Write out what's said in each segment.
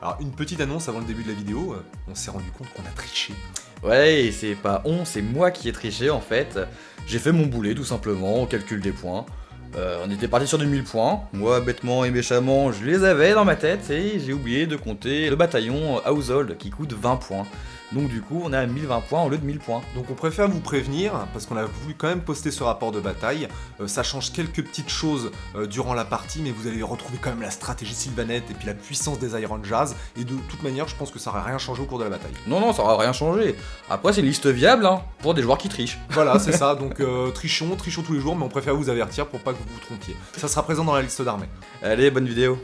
Alors, une petite annonce avant le début de la vidéo, on s'est rendu compte qu'on a triché. Ouais, et c'est pas on, c'est moi qui ai triché en fait. J'ai fait mon boulet tout simplement, au calcul des points. On était parti sur 2000 points. Moi, bêtement et méchamment, je les avais dans ma tête et j'ai oublié de compter le bataillon Household qui coûte 20 points. Donc du coup, on est à 1020 points au lieu de 1000 points. Donc on préfère vous prévenir, parce qu'on a voulu quand même poster ce rapport de bataille. Ça change quelques petites choses durant la partie, mais vous allez retrouver quand même la stratégie Sylvanette et puis la puissance des Iron Jazz. Et de toute manière, je pense que ça n'aura rien changé au cours de la bataille. Non, ça aura rien changé. Après, c'est une liste viable hein, pour des joueurs qui trichent. Voilà, c'est ça, donc trichons tous les jours, mais on préfère vous avertir pour pas que vous vous trompiez. Ça sera présent dans la liste d'armées. Allez, bonne vidéo.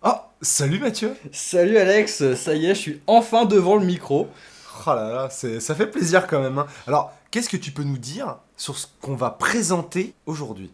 Ah, salut Mathieu. Salut Alex, ça y est, je suis enfin devant le micro. Oh là là, ça fait plaisir quand même. Hein. Alors, qu'est-ce que tu peux nous dire sur ce qu'on va présenter aujourd'hui?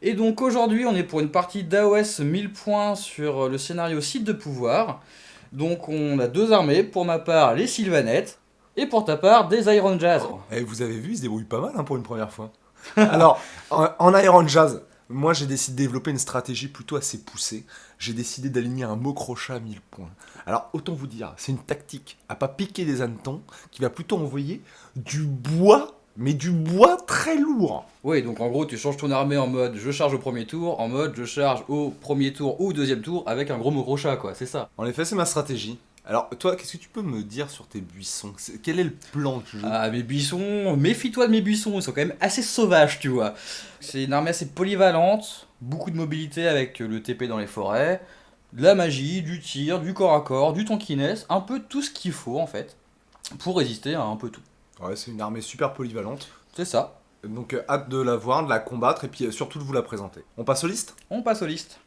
Et donc aujourd'hui, on est pour une partie d'AOS 1000 points sur le scénario Site de pouvoir. Donc on a deux armées, pour ma part les Sylvanettes, et pour ta part des Iron Jazz. Et vous avez vu, ils se débrouillent pas mal hein, pour une première fois. Alors, en Iron Jazz, moi j'ai décidé de développer une stratégie plutôt assez poussée. J'ai décidé d'aligner un Mokrocha à 1000 points. Alors, autant vous dire, c'est une tactique à pas piquer des hannetons qui va plutôt envoyer du bois, mais du bois très lourd. Oui, donc en gros, tu changes ton armée en mode je charge au premier tour, en mode je charge au premier tour ou au deuxième tour avec un gros Mokrocha, quoi, c'est ça. En effet, c'est ma stratégie. Alors, toi, qu'est-ce que tu peux me dire sur tes buissons? Quel est le plan du jeu? Ah, mes buissons, méfie-toi de mes buissons, ils sont quand même assez sauvages, tu vois. C'est une armée assez polyvalente, beaucoup de mobilité avec le TP dans les forêts, de la magie, du tir, du corps à corps, du tankiness, un peu tout ce qu'il faut en fait, pour résister à un peu tout. Ouais, c'est une armée super polyvalente. C'est ça. Donc, hâte de la voir, de la combattre et puis surtout de vous la présenter. On passe aux listes? On passe aux listes.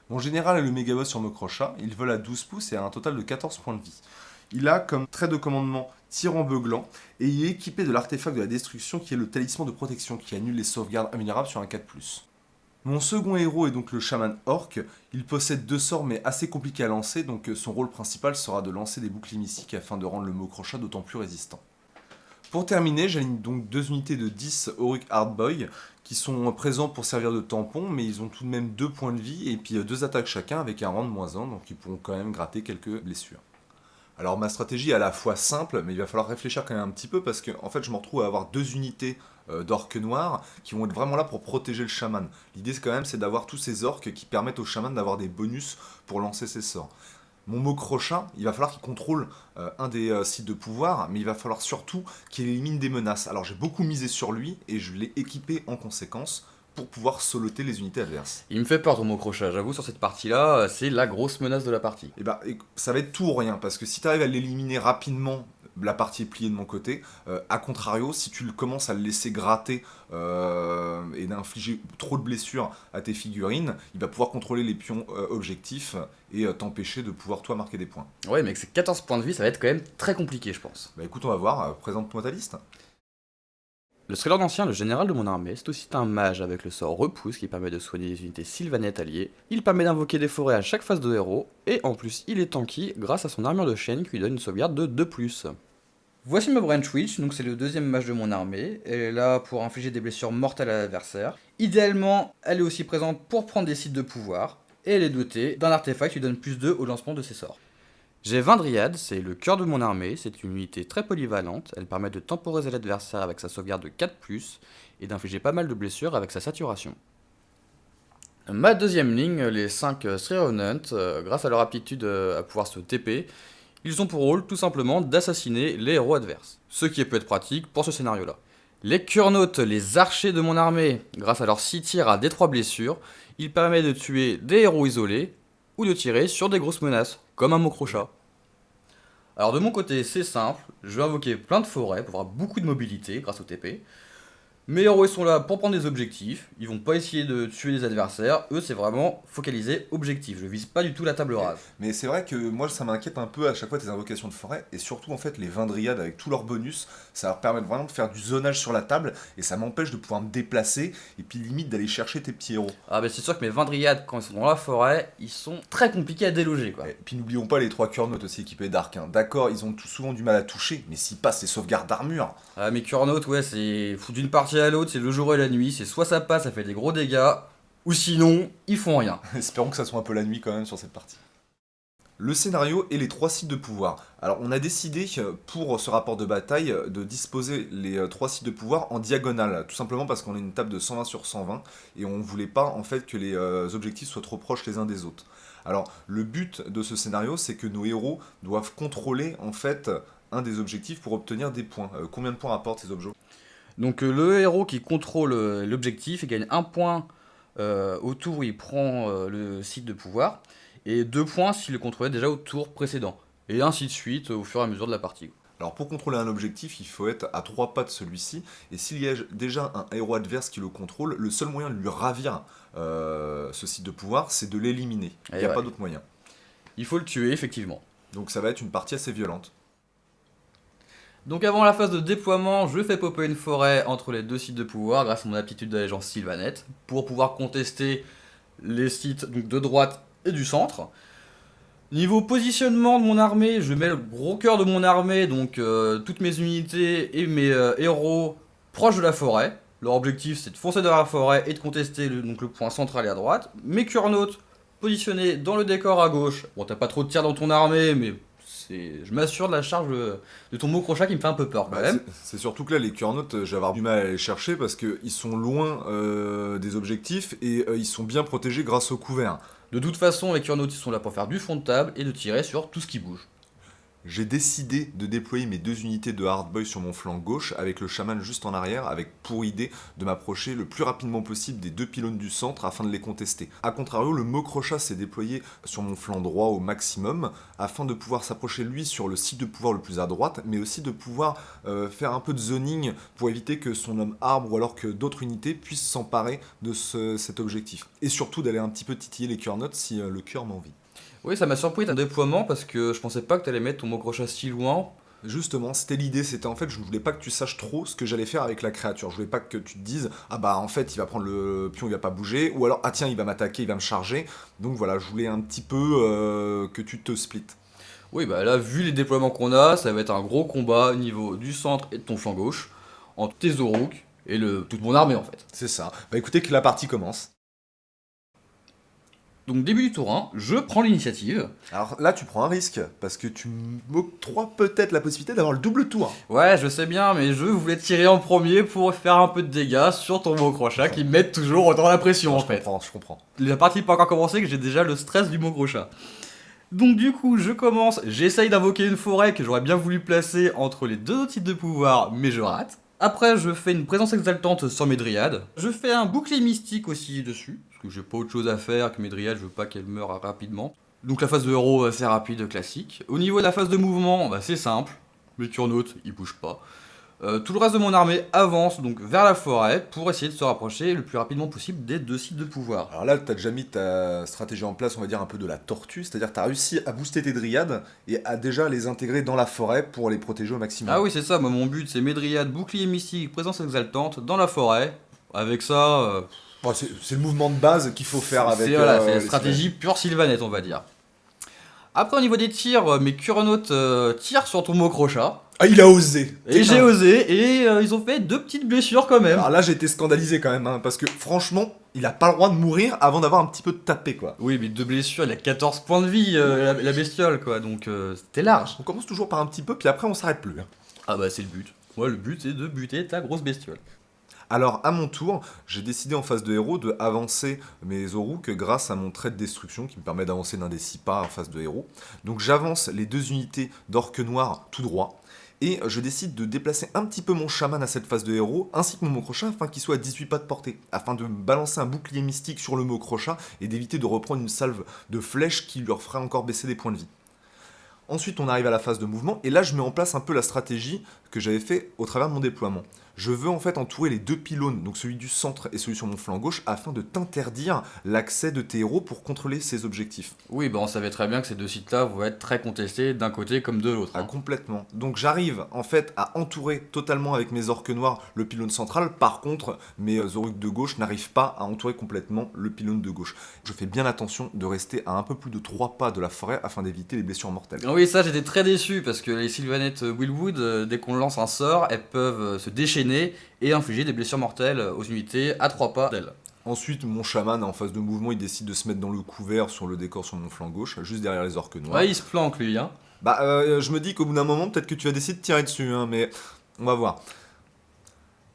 Mon général est le méga boss sur Mokrocha, il vole à 12 pouces et a un total de 14 points de vie. Il a comme trait de commandement Tyran Beuglant et il est équipé de l'artefact de la destruction qui est le talisman de protection qui annule les sauvegardes invulnérables sur un 4+. Mon second héros est donc le chaman orc, il possède 2 sorts mais assez compliqués à lancer donc son rôle principal sera de lancer des boucliers mystiques afin de rendre le Mokrocha d'autant plus résistant. Pour terminer, j'aligne donc 2 unités de 10 Auric Hardboy qui sont présents pour servir de tampon, mais ils ont tout de même 2 points de vie et puis 2 attaques chacun avec un rang de -1, donc ils pourront quand même gratter quelques blessures. Alors ma stratégie est à la fois simple, mais il va falloir réfléchir quand même un petit peu parce que en fait je me retrouve à avoir 2 unités d'orques noirs qui vont être vraiment là pour protéger le chaman. L'idée quand même c'est d'avoir tous ces orques qui permettent au chaman d'avoir des bonus pour lancer ses sorts. Mon Mokrocha, il va falloir qu'il contrôle un des sites de pouvoir, mais il va falloir surtout qu'il élimine des menaces. Alors j'ai beaucoup misé sur lui, et je l'ai équipé en conséquence pour pouvoir soloter les unités adverses. Il me fait peur ton Mokrocha, j'avoue sur cette partie-là, c'est la grosse menace de la partie. Et bah ça va être tout ou rien, parce que si tu arrives à l'éliminer rapidement, la partie est pliée de mon côté. A contrario, si tu commences à le laisser gratter et d'infliger trop de blessures à tes figurines, il va pouvoir contrôler les pions objectifs et t'empêcher de pouvoir toi marquer des points. Ouais, mais avec ces 14 points de vie, ça va être quand même très compliqué, je pense. Bah écoute, on va voir, présente-moi ta liste. Le Scalar d'Ancien, le général de mon armée, c'est aussi un mage avec le sort Repousse qui permet de soigner les unités sylvanettes alliées. Il permet d'invoquer des forêts à chaque phase de héros, et en plus il est tanky grâce à son armure de chaîne qui lui donne une sauvegarde de 2+. Voici ma Branch Witch, donc c'est le deuxième mage de mon armée. Elle est là pour infliger des blessures mortelles à l'adversaire. Idéalement, elle est aussi présente pour prendre des sites de pouvoir. Et elle est dotée d'un artefact qui lui donne +2 au lancement de ses sorts. J'ai 20 dryades, c'est le cœur de mon armée, c'est une unité très polyvalente. Elle permet de temporiser l'adversaire avec sa sauvegarde de 4+, et d'infliger pas mal de blessures avec sa saturation. Ma deuxième ligne, les 5 Stray Revenant, grâce à leur aptitude à pouvoir se TP, ils ont pour rôle tout simplement d'assassiner les héros adverses, ce qui peut être pratique pour ce scénario-là. Les Kurnautes, les archers de mon armée, grâce à leurs 6 tirs à D3 blessures, ils permettent de tuer des héros isolés ou de tirer sur des grosses menaces, comme un Mokrocha. Alors de mon côté, c'est simple, je vais invoquer plein de forêts pour avoir beaucoup de mobilité grâce au TP. Mes héros ils sont là pour prendre des objectifs, ils vont pas essayer de tuer les adversaires, eux c'est vraiment focalisé objectif, je vise pas du tout la table rase. Mais c'est vrai que moi ça m'inquiète un peu à chaque fois tes invocations de forêt, et surtout en fait les 20 dryades avec tous leurs bonus, ça leur permet vraiment de faire du zonage sur la table, et ça m'empêche de pouvoir me déplacer, et puis limite d'aller chercher tes petits héros. Ah bah c'est sûr que mes 20 dryades quand ils sont dans la forêt, ils sont très compliqués à déloger quoi. Et puis n'oublions pas les 3 Kurnoth aussi équipés d'arc. Hein. D'accord, ils ont souvent du mal à toucher, mais s'ils passent les sauvegardes d'armure, Ah mes Kurnoth ouais c'est d'une partie à l'autre, c'est le jour et la nuit, c'est soit ça passe, ça fait des gros dégâts, ou sinon ils font rien. espérons que ça soit un peu la nuit quand même sur cette partie. Le scénario et les 3 sites de pouvoir. Alors on a décidé pour ce rapport de bataille de disposer les 3 sites de pouvoir en diagonale, tout simplement parce qu'on a une table de 120 sur 120 et on voulait pas en fait que les objectifs soient trop proches les uns des autres. Alors le but de ce scénario c'est que nos héros doivent contrôler en fait un des objectifs pour obtenir des points. Combien de points rapportent ces objets? Donc le héros qui contrôle l'objectif, il gagne un point au tour où il prend le site de pouvoir, et 2 points s'il le contrôlait déjà au tour précédent. Et ainsi de suite au fur et à mesure de la partie. Alors pour contrôler un objectif, il faut être à 3 pas de celui-ci, et s'il y a déjà un héros adverse qui le contrôle, le seul moyen de lui ravir ce site de pouvoir, c'est de l'éliminer. Il Et n'y a ouais. pas d'autre moyen. Il faut le tuer effectivement. Donc ça va être une partie assez violente. Donc avant la phase de déploiement, je fais popper une forêt entre les 2 sites de pouvoir grâce à mon aptitude d'agent Sylvanette pour pouvoir contester les sites donc, de droite et du centre. Niveau positionnement de mon armée, je mets le gros cœur de mon armée, donc toutes mes unités et mes héros proches de la forêt. Leur objectif c'est de foncer dans la forêt et de contester donc, le point central et à droite. Mes Kurnoth positionnés dans le décor à gauche. Bon, t'as pas trop de tir dans ton armée, mais je m'assure de la charge de ton mot crochat qui me fait un peu peur quand même. C'est surtout que là, les Kurnoth, je vais avoir du mal à les chercher parce qu'ils sont loin des objectifs et ils sont bien protégés grâce au couvert. De toute façon, les Kurnoth sont là pour faire du fond de table et de tirer sur tout ce qui bouge. J'ai décidé de déployer mes 2 unités de Hardboy sur mon flanc gauche avec le chaman juste en arrière, avec pour idée de m'approcher le plus rapidement possible des 2 pylônes du centre afin de les contester. A contrario, le Mocrochat s'est déployé sur mon flanc droit au maximum afin de pouvoir s'approcher lui sur le site de pouvoir le plus à droite, mais aussi de pouvoir faire un peu de zoning pour éviter que son homme arbre ou alors que d'autres unités puissent s'emparer de cet objectif. Et surtout d'aller un petit peu titiller les Kurnoth si le cœur m'envie. Oui, ça m'a surpris ton déploiement parce que je pensais pas que t'allais mettre ton mot crochat si loin. Justement, c'était l'idée, c'était en fait, je ne voulais pas que tu saches trop ce que j'allais faire avec la créature. Je voulais pas que tu te dises, ah bah en fait, il va prendre le pion, il va pas bouger, ou alors, ah tiens, il va m'attaquer, il va me charger. Donc voilà, je voulais un petit peu que tu te splits. Oui, bah là, vu les déploiements qu'on a, ça va être un gros combat au niveau du centre et de ton flanc gauche, entre tes Zorouk et toute mon armée en fait. C'est ça. Bah écoutez, que la partie commence. Donc début du tour 1, je prends l'initiative. Alors là, tu prends un risque, parce que tu m'octroies peut-être la possibilité d'avoir le double tour. Ouais, je sais bien, mais je voulais tirer en premier pour faire un peu de dégâts sur ton mot crochat qui me met toujours autant la pression en fait. Je comprends. La partie n'est pas encore commencée que j'ai déjà le stress du mot crochat. Donc du coup, je commence, j'essaye d'invoquer une forêt que j'aurais bien voulu placer entre les 2 autres sites de pouvoir, mais je rate. Après, je fais une présence exaltante sur mes dryades. Je fais un bouclier mystique aussi dessus, parce que j'ai pas autre chose à faire que mes dryades, je veux pas qu'elles meurent rapidement. Donc la phase de héros, c'est rapide, classique. Au niveau de la phase de mouvement, bah, c'est simple. Mes Kurnoth, ils bougent pas. Tout le reste de mon armée avance donc vers la forêt pour essayer de se rapprocher le plus rapidement possible des 2 sites de pouvoir. Alors là, tu as déjà mis ta stratégie en place, on va dire un peu de la tortue, c'est-à-dire que tu as réussi à booster tes dryades et à déjà les intégrer dans la forêt pour les protéger au maximum. Ah oui, c'est ça, moi mon but c'est mes dryades, bouclier mystique, présence exaltante dans la forêt. Avec ça, Bon, c'est le mouvement de base qu'il faut faire avec. c'est voilà, c'est la les stratégie pure Sylvanette, on va dire. Après, au niveau des tirs, mes Kurnoth tirent sur ton mot crochat. Ah, il a osé. Et j'ai osé, et ils ont fait 2 petites blessures quand même. Alors là, j'ai été scandalisé quand même, hein, parce que franchement, il a pas le droit de mourir avant d'avoir un petit peu de tapé, quoi. Oui, mais 2 blessures, il a 14 points de vie, la bestiole, quoi, donc c'était large. On commence toujours par un petit peu, puis après on s'arrête plus. Hein. Ah bah c'est le but. Moi, le but c'est de buter ta grosse bestiole. Alors à mon tour, j'ai décidé en phase de héros de avancer mes Zorouk grâce à mon trait de destruction qui me permet d'avancer d'un des 6 pas en phase de héros. Donc j'avance les 2 unités d'orque noir tout droit. Et je décide de déplacer un petit peu mon chaman à cette phase de héros, ainsi que mon Mocrochat, afin qu'il soit à 18 pas de portée, afin de balancer un bouclier mystique sur le Mocrochat et d'éviter de reprendre une salve de flèches qui leur ferait encore baisser des points de vie. Ensuite, on arrive à la phase de mouvement, et là, je mets en place un peu la stratégie que j'avais fait au travers de mon déploiement. Je veux en fait entourer les 2 pylônes, donc celui du centre et celui sur mon flanc gauche, afin de t'interdire l'accès de tes héros pour contrôler ces objectifs. Oui, on savait très bien que ces deux sites-là vont être très contestés d'un côté comme de l'autre. Ah, complètement. Donc j'arrive en fait à entourer totalement avec mes orques noirs le pylône central. Par contre, mes Zoruks de gauche n'arrivent pas à entourer complètement le pylône de gauche. Je fais bien attention de rester à un peu plus de 3 pas de la forêt afin d'éviter les blessures mortelles. Oui, ça j'étais très déçu parce que les Sylvanettes Willwood, dès qu'on lance un sort, elles peuvent se déchaîner et infliger des blessures mortelles aux unités à 3 pas d'elles. Ensuite, mon chaman en phase de mouvement, il décide de se mettre dans le couvert sur le décor sur mon flanc gauche, juste derrière les orques noirs. Ouais, il se planque lui, hein. Je me dis qu'au bout d'un moment, peut-être que tu vas décider de tirer dessus, hein, mais on va voir.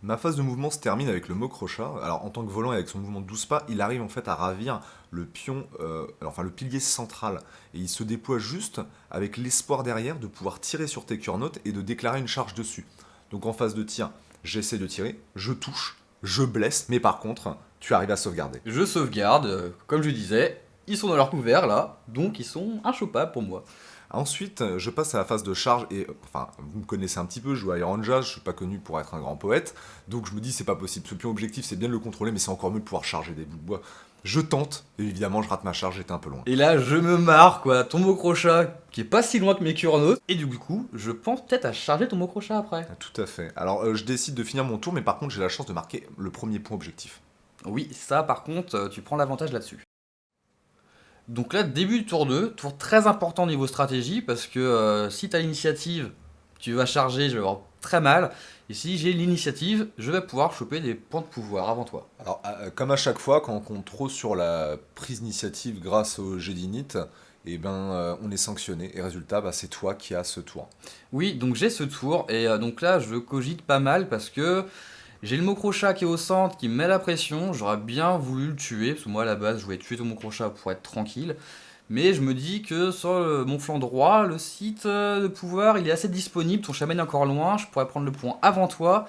Ma phase de mouvement se termine avec le Mokrocha. Alors, en tant que volant et avec son mouvement de 12 pas, il arrive en fait à ravir le pion, le pilier central. Et il se déploie juste avec l'espoir derrière de pouvoir tirer sur tes cœurs-notes et de déclarer une charge dessus. Donc, en phase de tir, j'essaie de tirer, je touche, je blesse, mais par contre, tu arrives à sauvegarder. Je sauvegarde, comme je disais, ils sont dans leur couvert là, donc ils sont inchopables pour moi. Ensuite, je passe à la phase de charge et, vous me connaissez un petit peu, je joue à Iron Jazz, je suis pas connu pour être un grand poète, donc je me dis c'est pas possible, ce pion objectif c'est bien de le contrôler, mais c'est encore mieux de pouvoir charger des bouts de bois. Je tente, et évidemment je rate ma charge, j'étais un peu loin. Et là, je me marre quoi, ton Mokrocha qui est pas si loin que mes Kurnoth, et du coup, je pense peut-être à charger ton Mokrocha après. Tout à fait. Alors je décide de finir mon tour, mais par contre j'ai la chance de marquer le premier point objectif. Oui, ça par contre, tu prends l'avantage là-dessus. Donc là, début du tour 2, tour très important niveau stratégie, parce que si tu as l'initiative, tu vas charger, je vais avoir très mal. Et si j'ai l'initiative, je vais pouvoir choper des points de pouvoir avant toi. Alors, comme à chaque fois, quand on compte trop sur la prise d'initiative grâce au jet d'init, on est sanctionné. Et résultat, c'est toi qui as ce tour. Oui, donc j'ai ce tour, et donc là, je cogite pas mal, parce que j'ai le Mokrocha qui est au centre, qui me met la pression. J'aurais bien voulu le tuer, parce que moi à la base je voulais tuer ton Mokrocha pour être tranquille. Mais je me dis que sur mon flanc droit, le site de pouvoir il est assez disponible, ton chaman est encore loin, je pourrais prendre le point avant toi.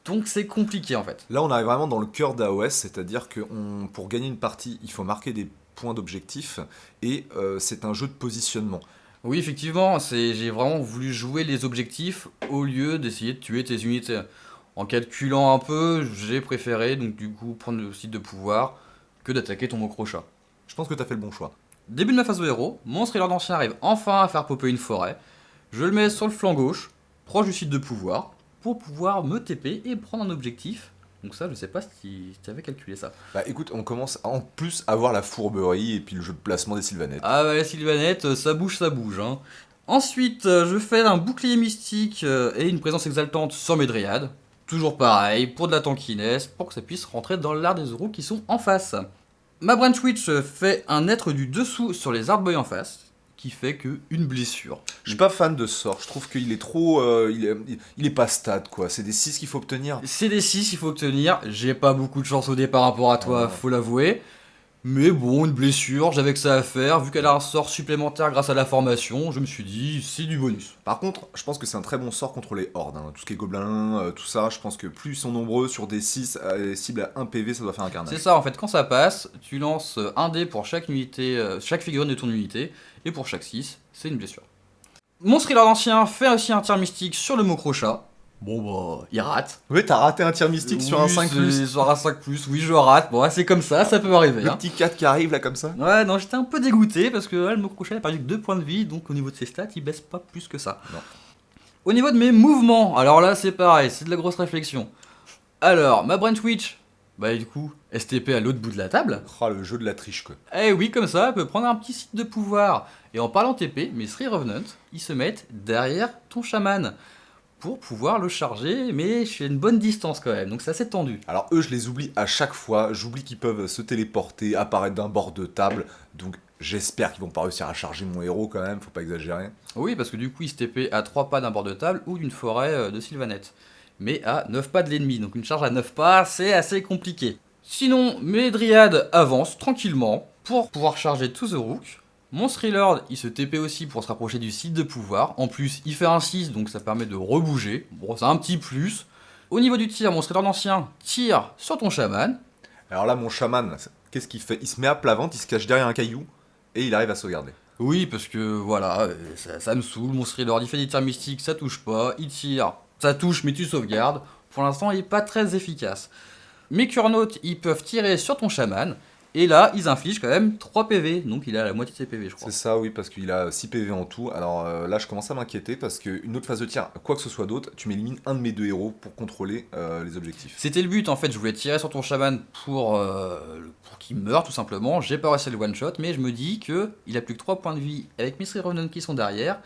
Donc c'est compliqué en fait. Là, on arrive vraiment dans le cœur d'AOS, c'est-à-dire que pour gagner une partie, il faut marquer des points d'objectif, et c'est un jeu de positionnement. Oui, effectivement, j'ai vraiment voulu jouer les objectifs au lieu d'essayer de tuer tes unités. En calculant un peu, j'ai préféré donc du coup prendre le site de pouvoir que d'attaquer ton Mokrocha. Je pense que tu as fait le bon choix. Début de ma phase de héros, mon thriller d'ancien arrive enfin à faire popper une forêt. Je le mets sur le flanc gauche, proche du site de pouvoir, pour pouvoir me TP et prendre un objectif. Donc ça, je sais pas si tu avais calculé ça. Écoute, on commence en plus à voir la fourberie et puis le jeu de placement des Sylvanettes. Ah ouais, Sylvanette, ça bouge, hein. Ensuite, je fais un bouclier mystique et une présence exaltante sur mes dryades. Toujours pareil, pour de la tankiness, pour que ça puisse rentrer dans l'art des euros qui sont en face. Ma branch witch fait un être du dessous sur les hardboys en face, qui fait que une blessure. Je suis pas fan de ce sort, je trouve qu'il est trop... il est pas stat, quoi. C'est des 6 qu'il faut obtenir. C'est des 6 qu'il faut obtenir, j'ai pas beaucoup de chance au départ par rapport à toi, faut l'avouer. Mais bon, une blessure, j'avais que ça à faire, vu qu'elle a un sort supplémentaire grâce à la formation, je me suis dit, c'est du bonus. Par contre, je pense que c'est un très bon sort contre les hordes, hein. Tout ce qui est gobelins, tout ça, je pense que plus ils sont nombreux, sur des 6, cibles à 1 PV, ça doit faire un carnage. C'est ça, en fait, quand ça passe, tu lances un dé pour chaque unité, chaque figurine de ton unité, et pour chaque 6, c'est une blessure. Mon thriller d'ancien fait aussi un tir mystique sur le Mokrocha. Bon il rate. Oui, t'as raté un tir mystique sur un 5+. Sur un 5+, oui je rate, bon c'est comme ça peut arriver. Le petit 4 qui arrive là comme ça. Ouais, non, j'étais un peu dégoûté parce que le Mokrocha a perdu que 2 points de vie, donc au niveau de ses stats, il baisse pas plus que ça. Non. Au niveau de mes mouvements, alors là c'est pareil, c'est de la grosse réflexion. Alors, ma Brent Witch, du coup, STP à l'autre bout de la table. Oh, le jeu de la triche quoi. Eh oui, comme ça, elle peut prendre un petit site de pouvoir. Et en parlant TP, mes Three Revenants, ils se mettent derrière ton chaman pour pouvoir le charger, mais je suis à une bonne distance quand même, donc c'est assez tendu. Alors eux, je les oublie à chaque fois, j'oublie qu'ils peuvent se téléporter, apparaître d'un bord de table, donc j'espère qu'ils vont pas réussir à charger mon héros quand même, faut pas exagérer. Oui, parce que du coup, ils se TP à 3 pas d'un bord de table ou d'une forêt de Sylvanette. Mais à 9 pas de l'ennemi, donc une charge à 9 pas, c'est assez compliqué. Sinon, mes dryades avancent tranquillement pour pouvoir charger tous The Rook. Mon Thriller, il se TP aussi pour se rapprocher du site de pouvoir. En plus, il fait un 6, donc ça permet de rebouger. Bon, c'est un petit plus. Au niveau du tir, mon Thriller d'ancien tire sur ton chaman. Alors là, mon chaman, qu'est-ce qu'il fait? Il se met à plat ventre, il se cache derrière un caillou, et il arrive à sauvegarder. Oui, parce que voilà, ça me saoule. Mon Thriller, il fait des tirs mystiques, ça touche pas. Il tire, ça touche, mais tu sauvegardes. pour l'instant, il est pas très efficace. Mes Kurnoth, ils peuvent tirer sur ton chaman, et là, ils infligent quand même 3 PV, donc il a la moitié de ses PV, je crois. C'est ça, oui, parce qu'il a 6 PV en tout. Alors là, je commence à m'inquiéter parce qu'une autre phase de tir, quoi que ce soit d'autre, tu m'élimines un de mes 2 héros pour contrôler les objectifs. C'était le but, en fait, je voulais tirer sur ton chaman pour qu'il meure, tout simplement. J'ai pas réussi le one-shot, mais je me dis que il a plus que 3 points de vie, avec Mystery Revenant qui sont derrière,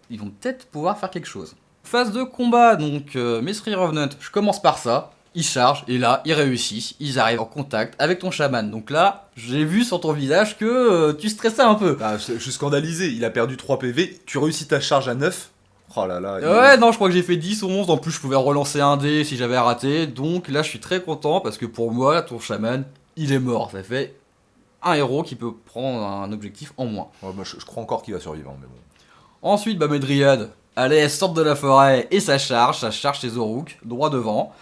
ils vont peut-être pouvoir faire quelque chose. Phase de combat, donc Mystery Revenant, je commence par ça. Ils chargent, et là, ils réussissent, ils arrivent en contact avec ton chaman. Donc là, j'ai vu sur ton visage que tu stressais un peu. Ah, je suis scandalisé, il a perdu 3 PV, tu réussis ta charge à 9. Oh là là. Ouais, non, je crois que j'ai fait 10 ou 11. En plus, je pouvais relancer un dé si j'avais raté. Donc là, je suis très content parce que pour moi, ton chaman, il est mort. Ça fait un héros qui peut prendre un objectif en moins. Ouais, moi, je crois encore qu'il va survivre, mais bon. Ensuite, bah, mes dryades, allez, elles sortent de la forêt et ça charge tes Oruk droit devant.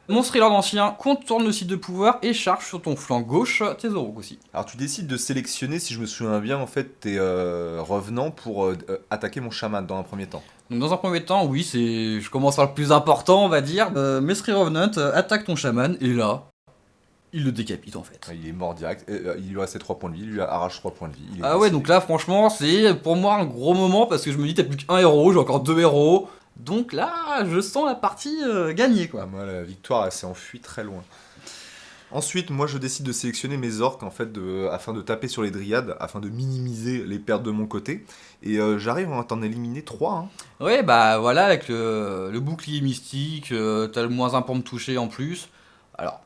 Mon thriller d'ancien contourne le site de pouvoir et charge sur ton flanc gauche tes Oruk aussi. Alors tu décides de sélectionner, si je me souviens bien, en fait, tes revenants pour attaquer mon chaman dans un premier temps. Donc dans un premier temps, oui, je commence par le plus important, on va dire. Mystery Revenant attaque ton chaman et là, il le décapite en fait. Il est mort direct, il lui restait 3 points de vie, il lui arrache 3 points de vie. Ah ouais, donc là, franchement, c'est pour moi un gros moment parce que je me dis, t'as plus qu'un héros, j'ai encore 2 héros. Donc là, je sens la partie gagnée quoi. Moi, la victoire, elle s'est enfuie très loin. Ensuite, moi, je décide de sélectionner mes orques en fait, afin de taper sur les dryades, afin de minimiser les pertes de mon côté. Et j'arrive à t'en éliminer 3. Hein. Ouais, bah voilà, avec le bouclier mystique, t'as le -1 pour me toucher en plus. Alors,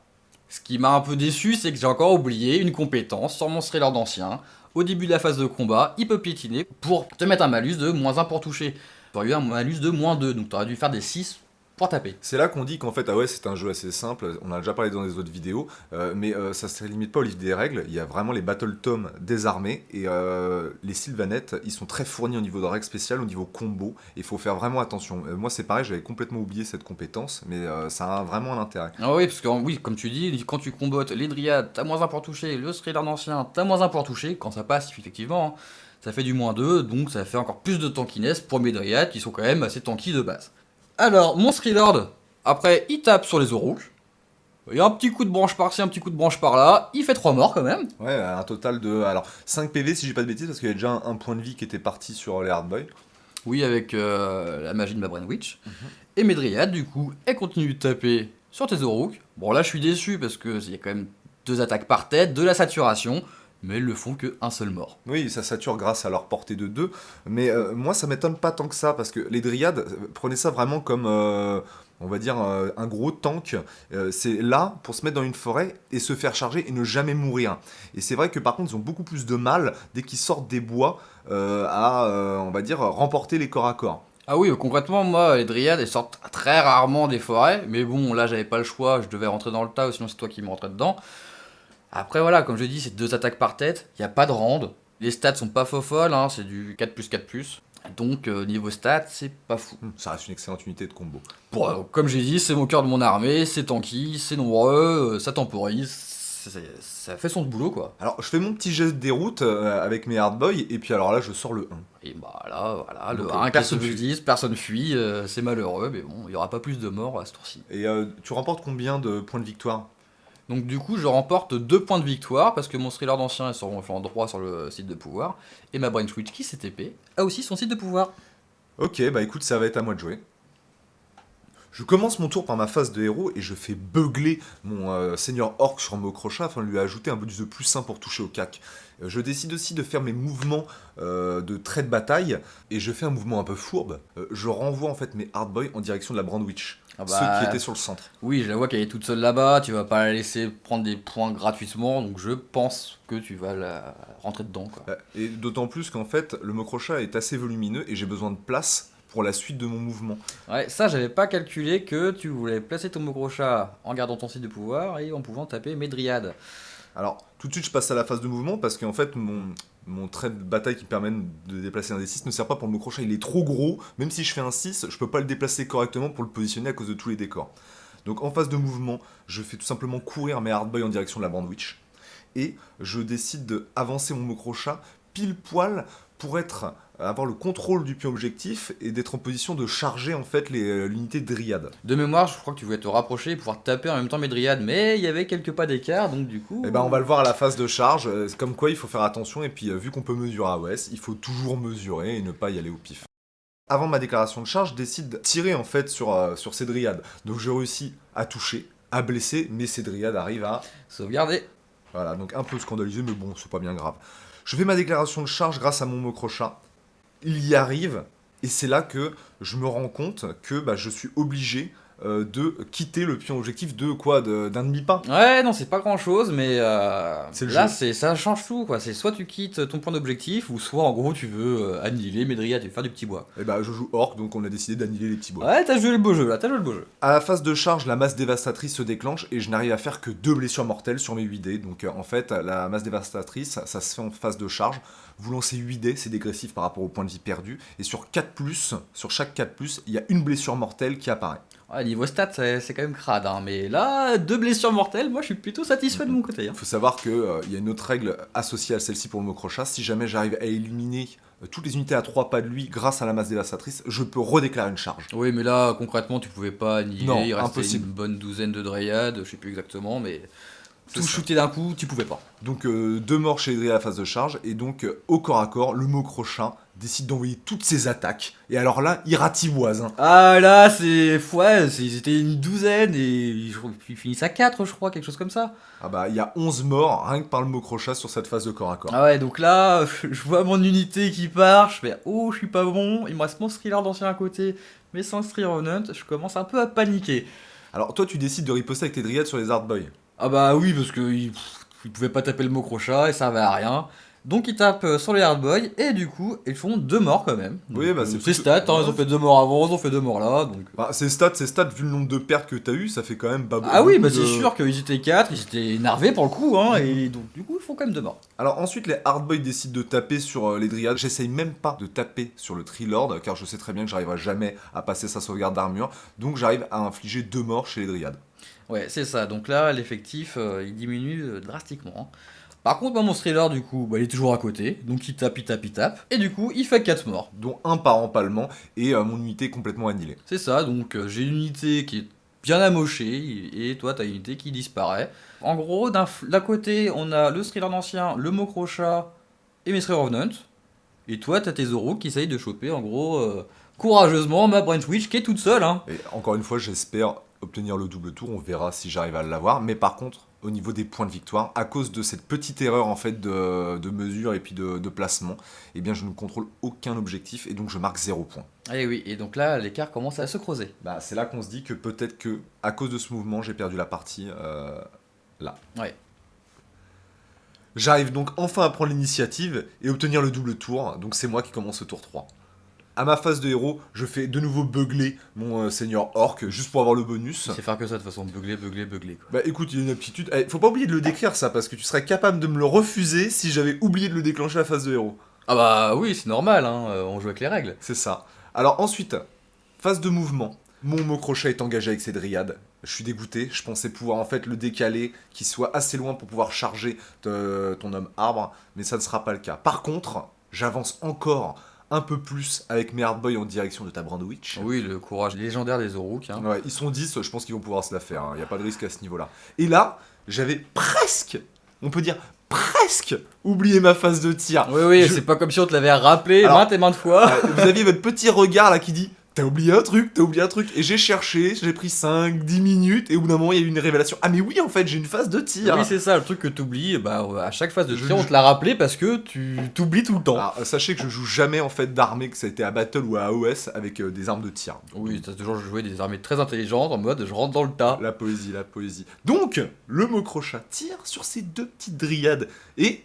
ce qui m'a un peu déçu, c'est que j'ai encore oublié une compétence sur mon thriller d'ancien. Au début de la phase de combat, il peut piétiner pour te mettre un malus de -1 pour toucher. T'aurais eu un malus de -2, donc t'aurais dû faire des 6 pour taper. C'est là qu'on dit qu'en fait, ah ouais, c'est un jeu assez simple, on a déjà parlé dans les autres vidéos, mais ça se limite pas au livre des règles, il y a vraiment les Battle Tomes des armées, et les Sylvanettes, ils sont très fournis au niveau de règles spéciales, au niveau combo, il faut faire vraiment attention. Moi c'est pareil, j'avais complètement oublié cette compétence, mais ça a vraiment un intérêt. Ah oui, parce que oui, comme tu dis, quand tu combattes les dryades, t'as -1 pour toucher, le thriller d'ancien, t'as -1 pour toucher, quand ça passe, effectivement, hein, ça fait du -2, donc ça fait encore plus de tankiness pour mes dryades qui sont quand même assez tanky de base. Alors, mon Skrilord, après, il tape sur les Oruk. Il y a un petit coup de branche par-ci, un petit coup de branche par-là. Il fait 3 morts quand même. Ouais, un total de... Alors, 5 PV si j'ai pas de bêtises, parce qu'il y a déjà un point de vie qui était parti sur les Hardboy. Oui, avec la magie de ma Brain Witch. Et mes dryades, du coup, elles continuent de taper sur tes Oruk. Bon, là, je suis déçu parce qu'il y a quand même 2 attaques par tête, de la saturation. Mais elles le font qu'un seul mort. Oui, ça sature grâce à leur portée de 2, mais moi ça m'étonne pas tant que ça, parce que les dryades, prenez ça vraiment comme, on va dire, un gros tank. C'est là pour se mettre dans une forêt et se faire charger et ne jamais mourir. Et c'est vrai que par contre ils ont beaucoup plus de mal, dès qu'ils sortent des bois, on va dire, remporter les corps à corps. Ah oui, concrètement, moi, les dryades, elles sortent très rarement des forêts. Mais bon, là, j'avais pas le choix, je devais rentrer dans le tas, sinon c'est toi qui me rentrais dedans. Après voilà, comme je dis, c'est 2 attaques par tête, il n'y a pas de rend, les stats sont pas faux folles, hein, c'est du 4+4+, donc niveau stats, c'est pas fou. Ça reste une excellente unité de combo. Bon, comme j'ai dit, c'est mon cœur de mon armée, c'est tanky, c'est nombreux, ça temporise, ça fait son boulot quoi. Alors je fais mon petit geste de déroute avec mes hardboys, et puis alors là je sors le 1. Et bah là, voilà, Donc, le 1 personne qui se disent, personne fuit, c'est malheureux, mais bon, il n'y aura pas plus de morts à ce tour-ci. Et tu remportes combien de points de victoire? Donc du coup, je remporte 2 points de victoire parce que mon thriller d'ancien est sur mon flanc droit sur le site de pouvoir et ma Brain Switch qui s'est TP a aussi son site de pouvoir. Ok, bah écoute, ça va être à moi de jouer. Je commence mon tour par ma phase de héros et je fais beugler mon seigneur orc sur Mokrocha afin de lui ajouter un bonus de +1 pour toucher au cac. Je décide aussi de faire mes mouvements de trait de bataille et je fais un mouvement un peu fourbe. Je renvoie en fait mes hardboys en direction de la Brand Witch, Ah ceux bah, qui étaient sur le centre. oui, je la vois qu'elle est toute seule là-bas, tu vas pas la laisser prendre des points gratuitement, donc je pense que tu vas la rentrer dedans quoi. Et d'autant plus qu'en fait, le Mokrocha est assez volumineux et j'ai besoin de place pour la suite de mon mouvement. Ouais, ça j'avais pas calculé que tu voulais placer ton Mokrocha en gardant ton site de pouvoir et en pouvant taper mes dryades. Alors, tout de suite, je passe à la phase de mouvement parce qu'en fait, mon trait de bataille qui permet de déplacer un des 6 ne sert pas pour le Mokrocha. Il est trop gros. Même si je fais un 6, je peux pas le déplacer correctement pour le positionner à cause de tous les décors. Donc, en phase de mouvement, je fais tout simplement courir mes hardboys en direction de la Brand Witch. Et je décide d'avancer mon Mokrocha pile poil pour être avoir le contrôle du pion objectif et d'être en position de charger en fait l'unité de dryade. De mémoire, je crois que tu voulais te rapprocher et pouvoir taper en même temps mes dryades, mais il y avait quelques pas d'écart, donc du coup... Et ben on va le voir à la phase de charge, comme quoi il faut faire attention, et puis vu qu'on peut mesurer à OS, il faut toujours mesurer et ne pas y aller au pif. Avant ma déclaration de charge, je décide de tirer en fait sur ces dryades. Donc je réussis à toucher, à blesser, mais ces dryades arrivent à... Sauvegarder. Voilà, donc un peu scandalisé, mais bon, c'est pas bien grave. Je fais ma déclaration de charge grâce à mon mot-crochat. Il y arrive, et c'est là que je me rends compte que je suis obligé de quitter le pion objectif d'un demi-pas. Ouais, non, c'est pas grand chose, mais C'est le là, jeu. ça change tout, quoi. C'est soit tu quittes ton point d'objectif, ou soit en gros tu veux annihiler mes dryades et faire du petit bois. Et je joue orc, donc on a décidé d'annihiler les petits bois. Ouais, t'as joué le beau jeu là, t'as joué le beau jeu. À la phase de charge, la masse dévastatrice se déclenche et je n'arrive à faire que 2 blessures mortelles sur mes 8 dés. Donc en fait, la masse dévastatrice, ça se fait en phase de charge. Vous lancez 8 dés, c'est dégressif par rapport au point de vie perdu. Et sur chaque 4+, il y a une blessure mortelle qui apparaît. Ouais, niveau stats, c'est quand même crade, hein. Mais là, 2 blessures mortelles, moi je suis plutôt satisfait de mon côté. Hein. Il faut savoir qu'il y a une autre règle associée à celle-ci pour le mot-crochat. Si jamais j'arrive à éliminer toutes les unités à 3 pas de lui grâce à la masse dévastatrice, je peux redéclarer une charge. Oui, mais là, concrètement, tu pouvais pas annihiler, Non, il restait impossible. une bonne douzaine de dryades, je sais plus exactement, mais tout ça. shooter d'un coup, tu pouvais pas. Donc 2 morts chez les dryades à la phase de charge, et donc au corps à corps, le mot-crochat décide d'envoyer toutes ses attaques. Et alors là, il ratiboise. Hein. Ah là, ils étaient une douzaine et ils finissent à 4, je crois, quelque chose comme ça. Ah il y a 11 morts rien que par le mot-crochat sur cette phase de corps à corps. Ah ouais, donc là, je vois mon unité qui part, je fais oh, je suis pas bon, il me reste mon thriller d'ancien à côté, mais sans Thriller Revenant, je commence un peu à paniquer. Alors toi, tu décides de riposter avec tes dryades sur les hardboys. Ah bah oui, parce que ils pouvaient pas taper le mot crochat et ça servait à rien. Donc ils tapent sur les hardboys et du coup ils font 2 morts quand même. Donc, Oui, c'est c'est plutôt- stats, hein, ils ont fait 2 morts avant, ils ont fait 2 morts là. Donc... C'est stats, vu le nombre de pertes que t'as eu, ça fait quand même pas Ah oui, beaucoup bah c'est sûr qu'ils étaient 4, ils étaient énervés pour le coup, hein, et donc du coup ils font quand même 2 morts. Alors ensuite, les hardboys décident de taper sur les dryades. J'essaye même pas de taper sur le Trilord, car je sais très bien que j'arriverai jamais à passer sa sauvegarde d'armure. Donc j'arrive à infliger 2 morts chez les dryades. Ouais, c'est ça, donc là l'effectif il diminue drastiquement. Hein. Par contre, moi, mon thriller, du coup, il est toujours à côté, donc il tape, et du coup, il fait 4 morts. Dont un par empalement, et mon unité est complètement annihilée. C'est ça, donc j'ai une unité qui est bien amochée, et toi, t'as une unité qui disparaît. En gros, d'un côté, on a le thriller d'ancien, le mot crochat, et mes Thriller Revenant, et toi, t'as tes Zoro qui essayent de choper, en gros, courageusement, ma Branch Witch qui est toute seule, hein. Et encore une fois, j'espère obtenir le double tour, on verra si j'arrive à l'avoir. Mais par contre, au niveau des points de victoire, à cause de cette petite erreur en fait de mesure et puis de placement, eh bien je ne contrôle aucun objectif et donc je marque 0 points. Et oui, et donc là, l'écart commence à se creuser. C'est là qu'on se dit que peut-être que à cause de ce mouvement, j'ai perdu la partie là. Ouais. J'arrive donc enfin à prendre l'initiative et obtenir le double tour, donc c'est moi qui commence le tour 3. À ma phase de héros, je fais de nouveau beugler mon seigneur orc, juste pour avoir le bonus. C'est faire que ça de toute façon, beugler, quoi. Écoute, il y a une aptitude. Faut pas oublier de le décrire ça, parce que tu serais capable de me le refuser si j'avais oublié de le déclencher à la phase de héros. Ah bah oui, c'est normal, hein, on joue avec les règles. C'est ça. Alors ensuite, phase de mouvement. Mon mot crochet est engagé avec ses dryades. Je suis dégoûté, je pensais pouvoir en fait le décaler, qu'il soit assez loin pour pouvoir charger ton homme arbre, mais ça ne sera pas le cas. Par contre, j'avance encore un peu plus avec mes hardboys en direction de ta Brandwitch. Oui, le courage légendaire des Zorouk. Hein. Ouais, ils sont 10, je pense qu'ils vont pouvoir se la faire, il n'y a pas de risque à ce niveau-là. Et là, j'avais presque, on peut dire presque, oublié ma phase de tir. Oui, c'est pas comme si on te l'avait rappelé maintes et maintes fois. Vous aviez votre petit regard là qui dit t'as oublié un truc, et j'ai cherché, j'ai pris 5-10 minutes, et au bout d'un moment il y a eu une révélation. Ah mais oui en fait j'ai une phase de tir. Oui c'est ça, le truc que t'oublies, à chaque phase de tir on te l'a rappelé parce que tu t'oublies tout le temps. Alors, sachez que je joue jamais en fait d'armée, que ça a été à Battle ou à AOS avec des armes de tir. Oui, t'as toujours joué des armées très intelligentes en mode je rentre dans le tas. La poésie. Donc, le mot crochat tire sur ces 2 petites dryades, et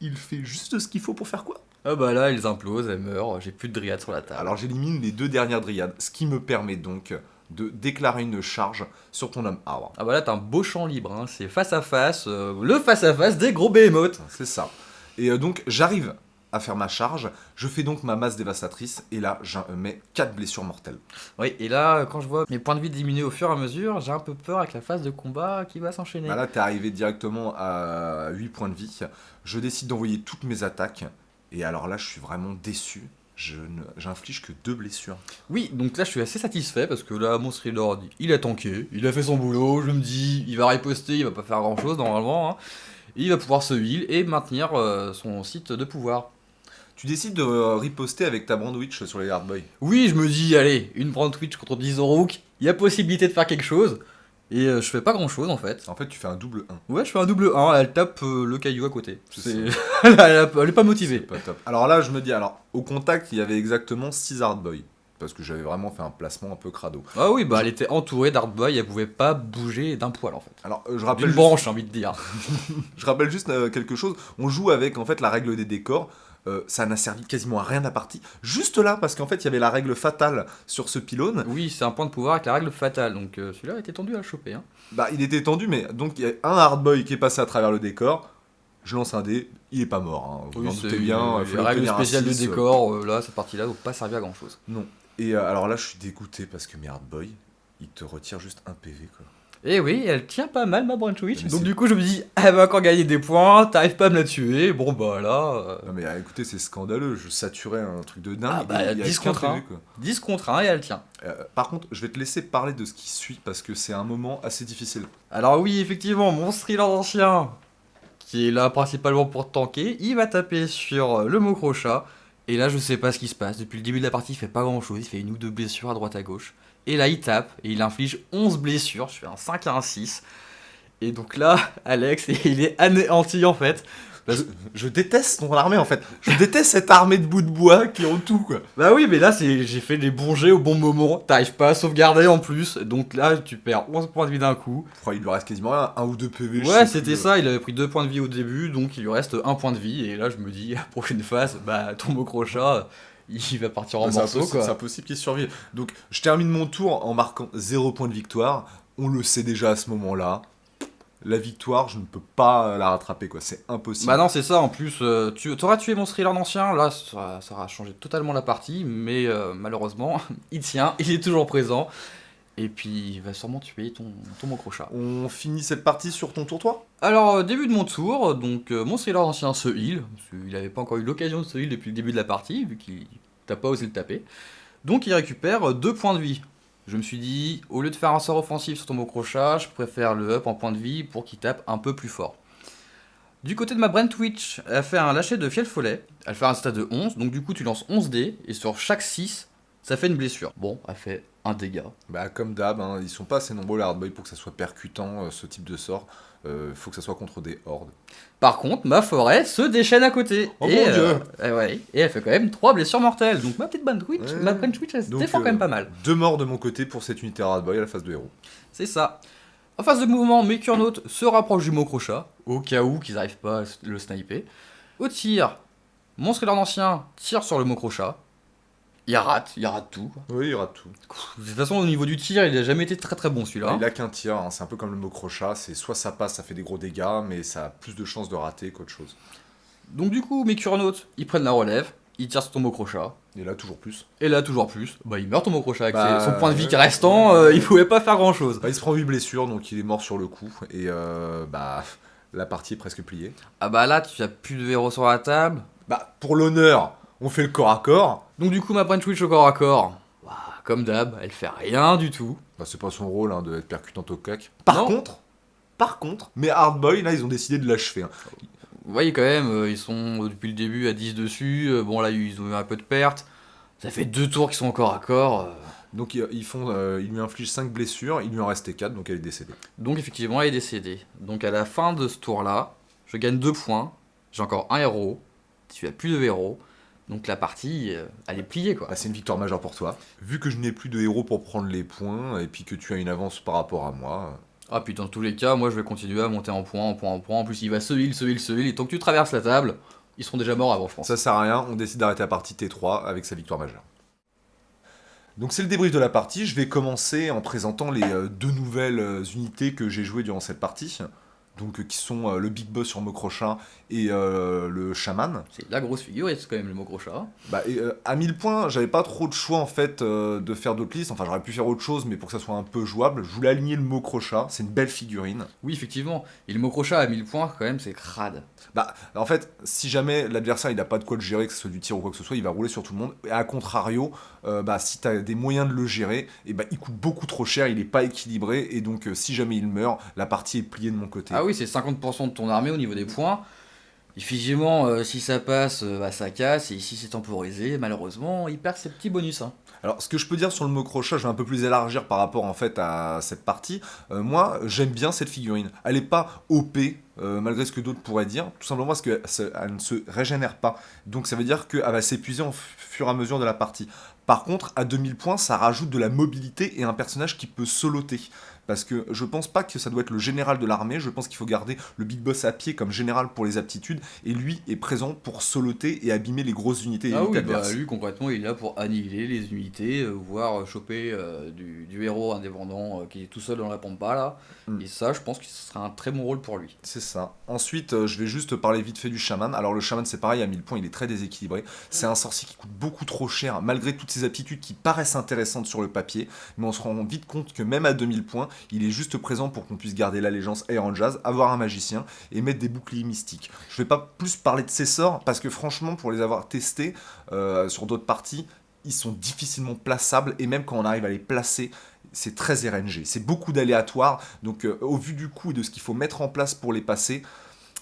il fait juste ce qu'il faut pour faire quoi? Ah bah là, elles implosent, elles meurent, j'ai plus de dryades sur la table. Alors j'élimine les 2 dernières dryades, ce qui me permet donc de déclarer une charge sur ton homme arbre. Ah bah là, t'as un beau champ libre, hein. C'est face à face, le face à face des gros behemoths. C'est ça. Et donc j'arrive à faire ma charge, je fais donc ma masse dévastatrice, et là je mets 4 blessures mortelles. Oui, et là, quand je vois mes points de vie diminuer au fur et à mesure, j'ai un peu peur avec la phase de combat qui va s'enchaîner. Là t'es arrivé directement à 8 points de vie, je décide d'envoyer toutes mes attaques, Et alors là, je suis vraiment déçu. J'inflige que 2 blessures. Oui, donc là je suis assez satisfait parce que là, mon thriller, il a tanké, il a fait son boulot, je me dis, il va riposter, il va pas faire grand chose normalement, hein. Et il va pouvoir se heal et maintenir son site de pouvoir. Tu décides de riposter avec ta Brandwitch sur les Hardboy. Oui, je me dis, allez, une brand Twitch contre 10 Rook, il y a possibilité de faire quelque chose. Et je fais pas grand chose en fait. En fait, tu fais un double 1. Ouais, je fais un double 1, elle tape le caillou à côté. C'est Elle est pas motivée. Pas top. Alors là, je me dis, au contact, il y avait exactement 6 Hardboy. Parce que j'avais vraiment fait un placement un peu crado. Ah oui, bah elle était entourée d'Artboy, elle pouvait pas bouger d'un poil en fait. Alors, je D'une rappelle juste, branche, j'ai envie de dire. je rappelle juste quelque chose. On joue avec en fait la règle des décors. Ça n'a servi quasiment à rien à la partie. Juste là, parce qu'en fait, il y avait la règle fatale sur ce pylône. Oui, c'est un point de pouvoir avec la règle fatale, donc celui-là était tendu à le choper. Hein. Bah, il était tendu, mais donc il y a un Hardboy qui est passé à travers le décor. Je lance un dé, il est pas mort. Hein. Vous en doutez bien. Il faut la règle l'obtenir à spéciale de 6, décor, là, cette partie-là, n'a pas servi à grand chose. Non. Et alors là, je suis dégoûté parce que mes Hardboy, ils te retirent juste un PV, quoi. Et oui, elle tient pas mal ma branch witch. Mais Donc c'est- du coup, je me dis, elle va encore gagner des points, t'arrives pas à me la tuer. Bon bah là. Non mais écoutez, c'est scandaleux. Je saturais un truc de dingue. Ah bah, et il y a 10 qu'un contre 1. PV, quoi. 10 contre 1 et elle tient. Par contre, je vais te laisser parler de ce qui suit parce que c'est un moment assez difficile. Alors oui, effectivement, mon thriller d'ancien, qui est là principalement pour tanker, il va taper sur le mot crochat. Et là, je sais pas ce qui se passe. Depuis le début de la partie, il fait pas grand chose. Il fait une ou deux blessures à droite à gauche. Et là, il tape et il inflige 11 blessures. Je fais un 5 à un 6. Et donc là, Alex, il est anéanti en fait. Je déteste ton armée en fait. Je déteste cette armée de bouts de bois qui ont tout, quoi. Bah oui, mais là, j'ai fait les bons jets au bon moment. T'arrives pas à sauvegarder en plus. Donc là, tu perds 11 points de vie d'un coup. Je crois qu'il lui reste quasiment rien, un ou deux PV. je Ouais, sais c'était plus. ça. Il avait pris 2 points de vie au début. Donc il lui reste 1 point de vie. Et là, je me dis, prochaine phase, bah ton mot crochat, il va partir en C'est morceaux impossible, c'est quoi. impossible qu'il survive. Donc je termine mon tour en marquant 0 point de victoire. On le sait déjà à ce moment-là. La victoire, je ne peux pas la rattraper, quoi. C'est impossible. Bah non, c'est ça. En plus, tu auras tué mon thriller d'ancien. Là, ça aura changé totalement la partie. Mais malheureusement, il tient. Il est toujours présent. Et puis, il va sûrement tuer ton mot crochat. On finit cette partie sur ton tour, toi? Alors, début de mon tour, donc mon thriller ancien se heal, parce qu'il n'avait pas encore eu l'occasion de se heal depuis le début de la partie, vu qu'il t'a pas osé le taper. Donc il récupère 2 points de vie. Je me suis dit, au lieu de faire un sort offensif sur ton mot crochat, je préfère le up en points de vie pour qu'il tape un peu plus fort. Du côté de ma Brent Witch, elle fait un lâcher de fiel follet, elle fait un stade de 11, donc du coup tu lances 11 dés, et sur chaque 6, ça fait une blessure. Bon, elle fait un dégât. Bah comme d'hab, hein, ils sont pas assez nombreux les hardboy pour que ça soit percutant ce type de sort. Faut que ça soit contre des hordes. Par contre, ma forêt se déchaîne à côté. Oh mon Dieu. Ouais, et elle fait quand même 3 blessures mortelles. Donc ma petite Brent Witch, Ouais. ma Brent Witch, elle se Donc, défend quand même pas mal. 2 morts de mon côté pour cette unité hardboy à la phase de héros. C'est ça. En phase de mouvement, mes Kurnotes se rapprochent du mot crochat, au cas où qu'ils n'arrivent pas à le sniper. Au tir, mon thriller d'ancien tire sur le mot crochat. Il rate tout. Quoi. Oui, il y aura tout. De toute façon, au niveau du tir, il a jamais été très très bon celui-là. Il a qu'un tir, hein, c'est un peu comme le mot crochat, c'est soit ça passe, ça fait des gros dégâts, mais ça a plus de chances de rater qu'autre chose. Donc du coup, mes Kurnotes, ils prennent la relève, ils tirent sur ton mot crochat. Et là, toujours plus. Et là, toujours plus, bah il meurt ton mot crochat avec Bah, son point de vie qui restant, ouais. il pouvait pas faire grand chose. Bah, il se prend 8 blessures, donc il est mort sur le coup, et bah, la partie est presque pliée. Ah bah là, tu as plus de héros sur la table. Bah, pour l'honneur, on fait le corps à corps. Donc du coup, ma Brent Witch au corps à corps, bah, comme d'hab, elle fait rien du tout. Bah, c'est pas son rôle hein, d'être percutante au cac. Non. Par contre, mes hardboy, là, ils ont décidé de l'achever. Hein. Vous voyez quand même, ils sont depuis le début à 10 dessus. Bon là, ils ont eu un peu de perte. Ça fait 2 tours qu'ils sont au corps à corps. Donc ils lui infligent 5 blessures, il lui en restait 4, donc elle est décédée. Donc effectivement, elle est décédée. Donc à la fin de ce tour-là, je gagne 2 points. J'ai encore un héros. Tu as plus de héros. Donc la partie, elle est pliée quoi. Bah, c'est une victoire majeure pour toi. Vu que je n'ai plus de héros pour prendre les points, et puis que tu as une avance par rapport à moi... Ah puis dans tous les cas, moi je vais continuer à monter en points. En plus, il va se heal. Et tant que tu traverses la table, ils seront déjà morts avant, je pense. Ça sert à rien, on décide d'arrêter la partie T3 avec sa victoire majeure. Donc c'est le débrief de la partie, je vais commencer en présentant les 2 nouvelles unités que j'ai jouées durant cette partie. donc qui sont le Big Boss sur Mokrocha et le Shaman. C'est la grosse figurine, c'est quand même le mot crochat. À 1000 points, j'avais pas trop de choix en fait de faire d'autres listes. Enfin, j'aurais pu faire autre chose, mais pour que ça soit un peu jouable, je voulais aligner le Mokrocha. C'est une belle figurine. Oui, effectivement. Et le mot crochat à 1000 points, quand même, c'est crade. En fait, si jamais l'adversaire il a pas de quoi le gérer, que ce soit du tir ou quoi que ce soit, il va rouler sur tout le monde. Et à contrario, si tu as des moyens de le gérer, il coûte beaucoup trop cher, il est pas équilibré. Et donc, si jamais il meurt, la partie est pliée de mon côté. Ah oui, c'est 50% de ton armée au niveau des points. Effectivement, si ça passe, ça casse, et si c'est temporisé, malheureusement, il perd ses petits bonus. Hein. Alors, ce que je peux dire sur le mot crochat, je vais un peu plus élargir par rapport en fait à cette partie. Moi, j'aime bien cette figurine. Elle est pas OP, malgré ce que d'autres pourraient dire, tout simplement parce qu'elle ne se régénère pas. Donc, ça veut dire qu'elle va s'épuiser au fur et à mesure de la partie. Par contre, à 2000 points, ça rajoute de la mobilité et un personnage qui peut soloter. Parce que je pense pas que ça doit être le général de l'armée, je pense qu'il faut garder le Big Boss à pied comme général pour les aptitudes, et lui est présent pour soloter et abîmer les grosses unités et Ah oui, adverses. lui concrètement il est là pour annihiler les unités, voire choper du héros indépendant qui est tout seul dans la pampa là. Mm. Et ça, je pense que ce sera un très bon rôle pour lui. C'est ça. Ensuite, je vais juste parler vite fait du chaman. Alors le chaman c'est pareil, à 1000 points il est très déséquilibré. C'est un sorcier qui coûte beaucoup trop cher, malgré toutes ses aptitudes qui paraissent intéressantes sur le papier, mais on se rend vite compte que même à 2000 points, il est juste présent pour qu'on puisse garder l'allégeance Iron Jazz, avoir un magicien et mettre des boucliers mystiques. Je vais pas plus parler de ses sorts, parce que franchement, pour les avoir testés sur d'autres parties, ils sont difficilement plaçables, et même quand on arrive à les placer, c'est très RNG. C'est beaucoup d'aléatoires, donc au vu du coût et de ce qu'il faut mettre en place pour les passer,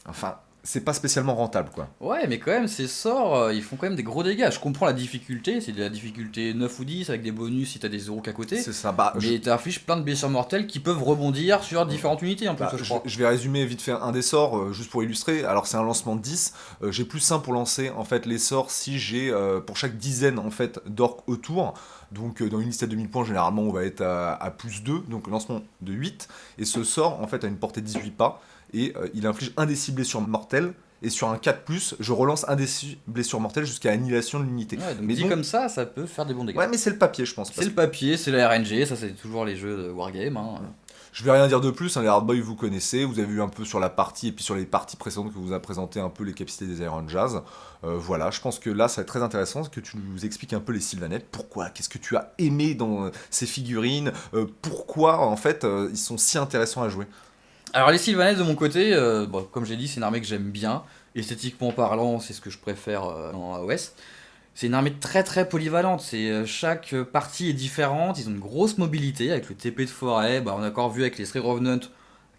enfin, c'est pas spécialement rentable, quoi. Ouais, mais quand même, ces sorts, ils font quand même des gros dégâts. Je comprends la difficulté, c'est de la difficulté 9 ou 10 avec des bonus si t'as des zéros qu'à côté. C'est ça. Mais t'affiches plein de blessures mortelles qui peuvent rebondir sur différentes unités en plus, je crois. Je vais résumer vite fait un des sorts, juste pour illustrer. Alors c'est un lancement de 10. J'ai plus simple pour lancer en fait les sorts si j'ai pour chaque dizaine en fait d'orques autour. Donc dans une liste à 2000 points, généralement on va être à plus 2, donc lancement de 8. Et ce sort en fait a une portée de 18 pas. Et il inflige un des 6 blessures mortelles. Et sur un 4+, je relance un des 6 blessures mortelles jusqu'à annihilation de l'unité. Ouais, donc Mais dit comme ça peut faire des bons dégâts. Ouais, mais c'est le papier, je pense. C'est le papier, c'est la RNG, ça c'est toujours les jeux de Wargame. Hein. Je vais rien dire de plus, hein, les Hardboy vous connaissez, vous avez vu un peu sur la partie et puis sur les parties précédentes que vous a présenté un peu les capacités des Iron Jazz. Voilà, je pense que là ça va être très intéressant que tu nous expliques un peu les Sylvanettes. Pourquoi? Qu'est-ce que tu as aimé dans ces figurines? Pourquoi en fait ils sont si intéressants à jouer? Alors les Sylvanettes de mon côté, comme j'ai dit, c'est une armée que j'aime bien. Esthétiquement parlant, c'est ce que je préfère dans AOS. C'est une armée très très polyvalente. Chaque partie est différente. Ils ont une grosse mobilité avec le TP de forêt. On a encore vu avec les Three Revenant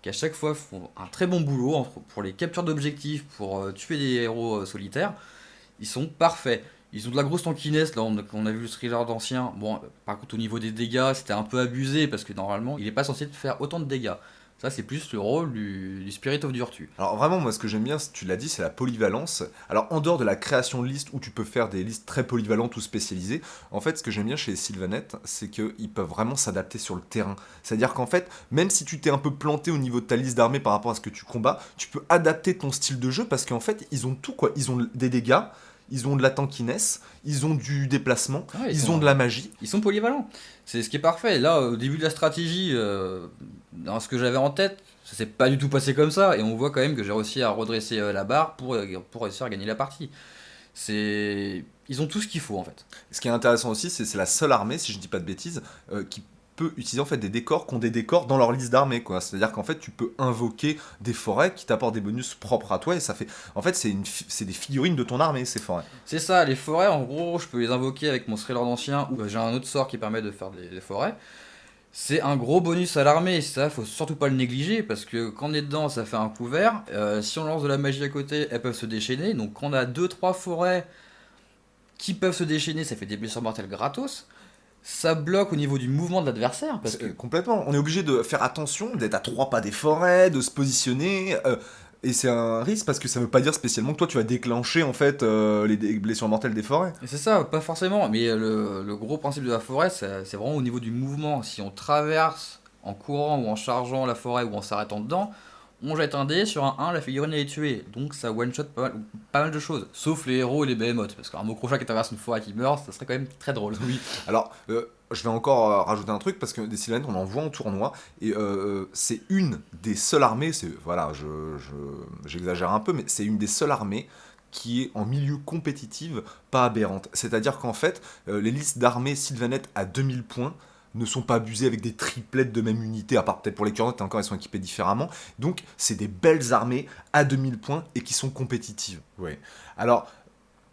qui à chaque fois font un très bon boulot pour les captures d'objectifs, pour tuer des héros solitaires. Ils sont parfaits. Ils ont de la grosse tankiness, là on a vu le thriller d'ancien. Bon, par contre au niveau des dégâts, c'était un peu abusé parce que normalement il n'est pas censé faire autant de dégâts. Ça c'est plus le rôle du Spirit of Virtue. Alors vraiment, moi ce que j'aime bien, tu l'as dit, c'est la polyvalence. Alors en dehors de la création de listes où tu peux faire des listes très polyvalentes ou spécialisées, en fait ce que j'aime bien chez les Sylvanettes, c'est qu'ils peuvent vraiment s'adapter sur le terrain. C'est-à-dire qu'en fait, même si tu t'es un peu planté au niveau de ta liste d'armée par rapport à ce que tu combats, tu peux adapter ton style de jeu parce qu'en fait ils ont tout quoi. Ils ont des dégâts, ils ont de la tankiness, ils ont du déplacement, ils ont de la magie. Ils sont polyvalents. C'est ce qui est parfait. Là, au début de la stratégie, dans ce que j'avais en tête, ça s'est pas du tout passé comme ça. Et on voit quand même que j'ai réussi à redresser la barre pour réussir à gagner la partie. Ils ont tout ce qu'il faut en fait. Ce qui est intéressant aussi, c'est la seule armée, si je dis pas de bêtises, qui peut utiliser en fait des décors qui ont des décors dans leur liste d'armées, quoi. C'est-à-dire qu'en fait tu peux invoquer des forêts qui t'apportent des bonus propres à toi, et ça fait en fait c'est des figurines de ton armée, ces forêts. C'est ça, les forêts en gros je peux les invoquer avec mon thriller d'ancien ou j'ai un autre sort qui permet de faire des forêts. C'est un gros bonus à l'armée, et ça faut surtout pas le négliger parce que quand on est dedans ça fait un couvert. Si on lance de la magie à côté, elles peuvent se déchaîner, donc quand on a 2-3 forêts qui peuvent se déchaîner, ça fait des blessures mortelles gratos. Ça bloque au niveau du mouvement de l'adversaire. Parce que... Complètement. On est obligé de faire attention, d'être à 3 pas des forêts, de se positionner. Et c'est un risque parce que ça veut pas dire spécialement que toi tu vas déclencher en fait les blessures mortelles des forêts. Et c'est ça, pas forcément. Mais le gros principe de la forêt, c'est vraiment au niveau du mouvement. Si on traverse en courant ou en chargeant la forêt ou en s'arrêtant dedans, on jette un dé, sur un 1, la figurine elle est tuée. Donc ça one-shot pas mal de choses. Sauf les héros et les behemoths. Parce qu'un Mokrocha qui traverse une forêt qui meurt, ça serait quand même très drôle. Oui, alors je vais encore rajouter un truc parce que des Sylvanettes on en voit en tournoi et c'est une des seules armées, voilà, j'exagère un peu, mais c'est une des seules armées qui est en milieu compétitif pas aberrante. C'est-à-dire qu'en fait, les listes d'armées Sylvanettes à 2000 points ne sont pas abusées avec des triplettes de même unité, à part peut-être pour les Curnottes, encore elles sont équipées différemment. Donc c'est des belles armées à 2000 points et qui sont compétitives. Ouais. Alors,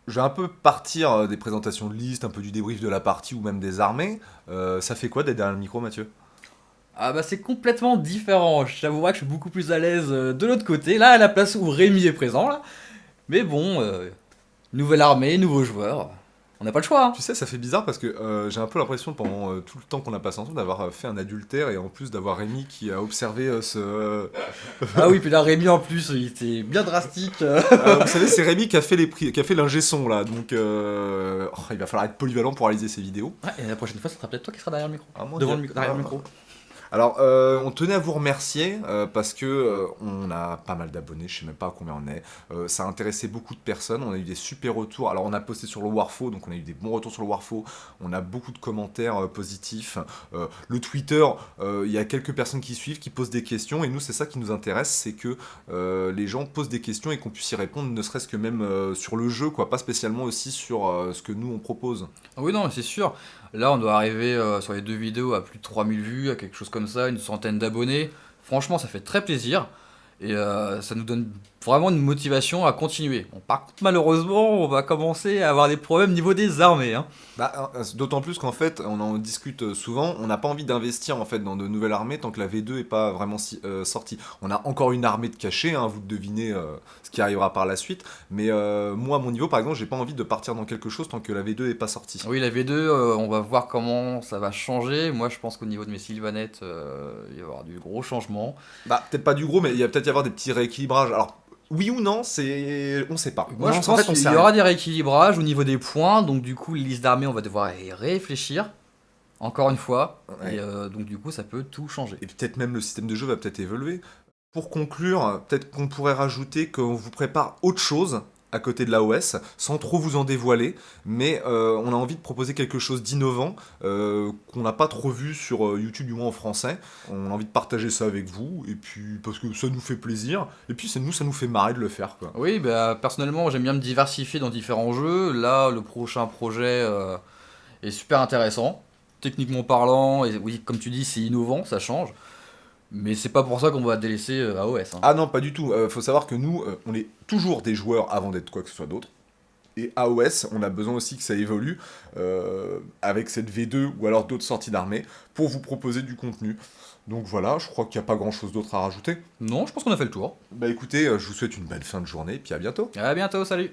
je vais un peu partir des présentations de listes, un peu du débrief de la partie ou même des armées. Ça fait quoi d'être derrière le micro, Mathieu? Ah bah c'est complètement différent. J'avouerai que je suis beaucoup plus à l'aise de l'autre côté, là à la place où Rémi est présent là. Mais bon, nouvelle armée, nouveaux joueurs. On n'a pas le choix, hein. Tu sais, ça fait bizarre parce que j'ai un peu l'impression pendant tout le temps qu'on a passé ensemble d'avoir fait un adultère et en plus d'avoir Rémi qui a observé ce... Ah oui, puis là Rémi en plus, il était bien drastique. Vous savez, c'est Rémi qui a fait qui a fait l'ingé son là, donc il va falloir être polyvalent pour réaliser ces vidéos. Ouais, et la prochaine fois, ça sera peut-être toi qui seras derrière le micro. Ah, mon Devant Dieu. le micro, derrière le micro. Alors, on tenait à vous remercier parce que on a pas mal d'abonnés, je sais même pas combien on est. Ça a intéressé beaucoup de personnes, on a eu des super retours. Alors, on a posté sur le Warfo, donc on a eu des bons retours sur le Warfo. On a beaucoup de commentaires positifs. Le Twitter, il y a quelques personnes qui suivent, qui posent des questions, et nous, c'est ça qui nous intéresse, c'est que les gens posent des questions et qu'on puisse y répondre, ne serait-ce que même sur le jeu, quoi, pas spécialement aussi sur ce que nous on propose. Ah oui, non, mais c'est sûr. Là, on doit arriver sur les 2 vidéos à plus de 3000 vues, à quelque chose comme ça, une centaine d'abonnés. Franchement, ça fait très plaisir. Et ça nous donne vraiment une motivation à continuer. Bon, par contre, malheureusement, on va commencer à avoir des problèmes au niveau des armées, hein. Bah, d'autant plus qu'en fait, on en discute souvent, on n'a pas envie d'investir en fait dans de nouvelles armées tant que la V2 est pas vraiment sortie. On a encore une armée de cachée, hein, vous devinez ce qui arrivera par la suite, mais moi à mon niveau par exemple, j'ai pas envie de partir dans quelque chose tant que la V2 est pas sortie. Oui, la V2, on va voir comment ça va changer. Moi, je pense qu'au niveau de mes Sylvanettes, il va y avoir du gros changement. Bah, peut-être pas du gros, mais il y a peut-être y avoir des petits rééquilibrages. Alors, oui ou non, on sait pas. Moi, je En pense fait, on qu'il sait y rien. aura des rééquilibrages au niveau des points. Donc, du coup, les listes d'armées, on va devoir y réfléchir. Encore une fois. Ouais. Et donc, du coup, ça peut tout changer. Et peut-être même le système de jeu va peut-être évoluer. Pour conclure, peut-être qu'on pourrait rajouter qu'on vous prépare autre chose à côté de l'AOS, sans trop vous en dévoiler, mais on a envie de proposer quelque chose d'innovant, qu'on n'a pas trop vu sur YouTube, du moins en français. On a envie de partager ça avec vous, et puis parce que ça nous fait plaisir, et puis ça nous fait marrer de le faire, quoi. Oui, bah, personnellement, j'aime bien me diversifier dans différents jeux. Là, le prochain projet est super intéressant. Techniquement parlant, et oui, comme tu dis, c'est innovant, ça change. Mais c'est pas pour ça qu'on va délaisser AOS, hein. Ah non, pas du tout. Faut savoir que nous, on est toujours des joueurs avant d'être quoi que ce soit d'autre. Et AOS, on a besoin aussi que ça évolue avec cette V2 ou alors d'autres sorties d'armée pour vous proposer du contenu. Donc voilà, je crois qu'il n'y a pas grand chose d'autre à rajouter. Non, je pense qu'on a fait le tour. Bah écoutez, je vous souhaite une belle fin de journée et puis à bientôt. À bientôt, salut!